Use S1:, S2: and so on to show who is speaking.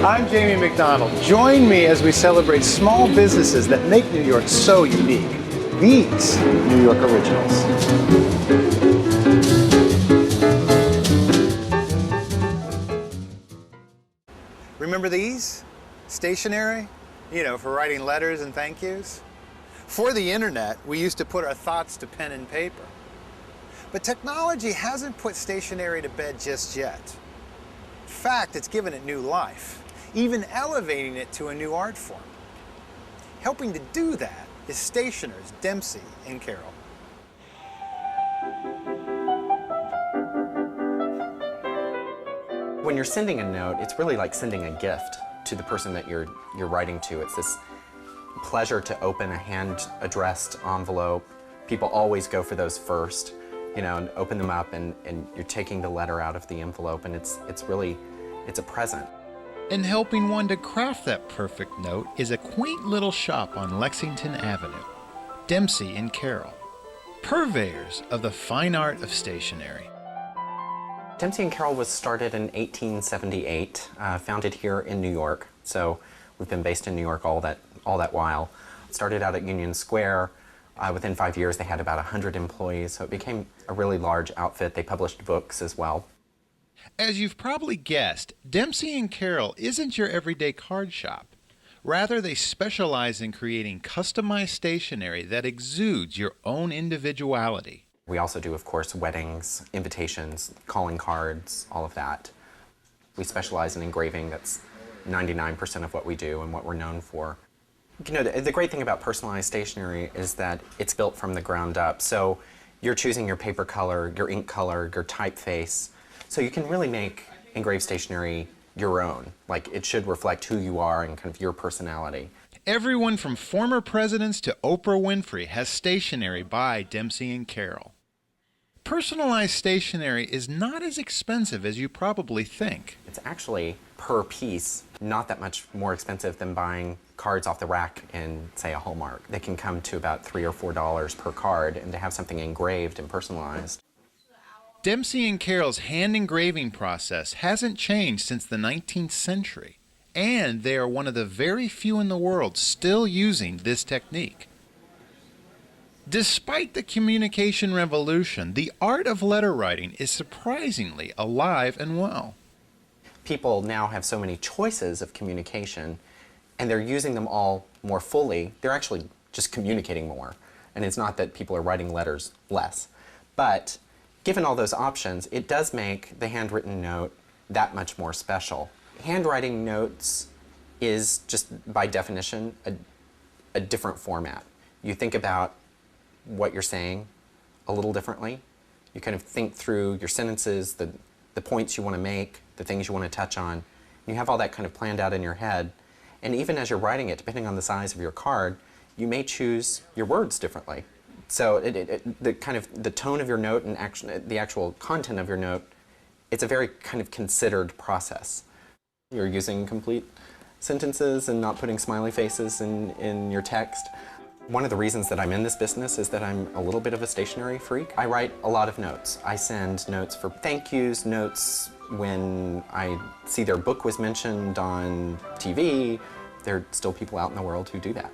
S1: I'm Jamie McDonald. Join me as we celebrate small businesses that make New York so unique. These New York Originals. Remember these? Stationery? You know, for writing letters and thank yous. For the internet, we used to put our thoughts to pen and paper. But technology hasn't put stationery to bed just yet. In fact, it's given it new life, even elevating it to a new art form. Helping to do that is stationers Dempsey and Carroll.
S2: When you're sending a note, it's really like sending a gift to the person that you're writing to. It's this pleasure to open a hand-addressed envelope. People always go for those first, you know, and open them up, and you're taking the letter out of the envelope, and it's a present.
S3: And helping one to craft that perfect note is a quaint little shop on Lexington Avenue, Dempsey and Carroll, purveyors of the fine art of stationery.
S2: Dempsey and Carroll was started in 1878, founded here in New York. So we've been based in New York all that while. Started out at Union Square. Within 5 years, they had about 100 employees, so it became a really large outfit. They published books as well.
S3: As you've probably guessed, Dempsey and Carroll isn't your everyday card shop. Rather, they specialize in creating customized stationery that exudes your own individuality.
S2: We also do, of course, weddings, invitations, calling cards, all of that. We specialize in engraving. That's 99% of what we do and what we're known for. You know, the great thing about personalized stationery is that it's built from the ground up. So you're choosing your paper color, your ink color, your typeface. So you can really make engraved stationery your own. Like, it should reflect who you are and kind of your personality.
S3: Everyone from former presidents to Oprah Winfrey has stationery by Dempsey and Carroll. Personalized stationery is not as expensive as you probably think.
S2: It's actually per piece not that much more expensive than buying cards off the rack in, say, a Hallmark. They can come to about $3 or $4 per card, and to have something engraved and personalized.
S3: Dempsey and Carroll's hand engraving process hasn't changed since the 19th century, and they are one of the very few in the world still using this technique. Despite the communication revolution, the art of letter writing is surprisingly alive and well.
S2: People now have so many choices of communication, and they're using them all more fully. They're actually just communicating more. And it's not that people are writing letters less. But given all those options, it does make the handwritten note that much more special. Handwriting notes is just, by definition, a different format. You think about what you're saying a little differently. You kind of think through your sentences, the points you want to make, the things you want to touch on. You have all that kind of planned out in your head. And even as you're writing it, depending on the size of your card, you may choose your words differently. So the tone of your note and the actual content of your note, it's a very kind of considered process. You're using complete sentences and not putting smiley faces in your text. One of the reasons that I'm in this business is that I'm a little bit of a stationery freak. I write a lot of notes. I send notes for thank yous, notes when I see their book was mentioned on TV. There are still people out in the world who do that.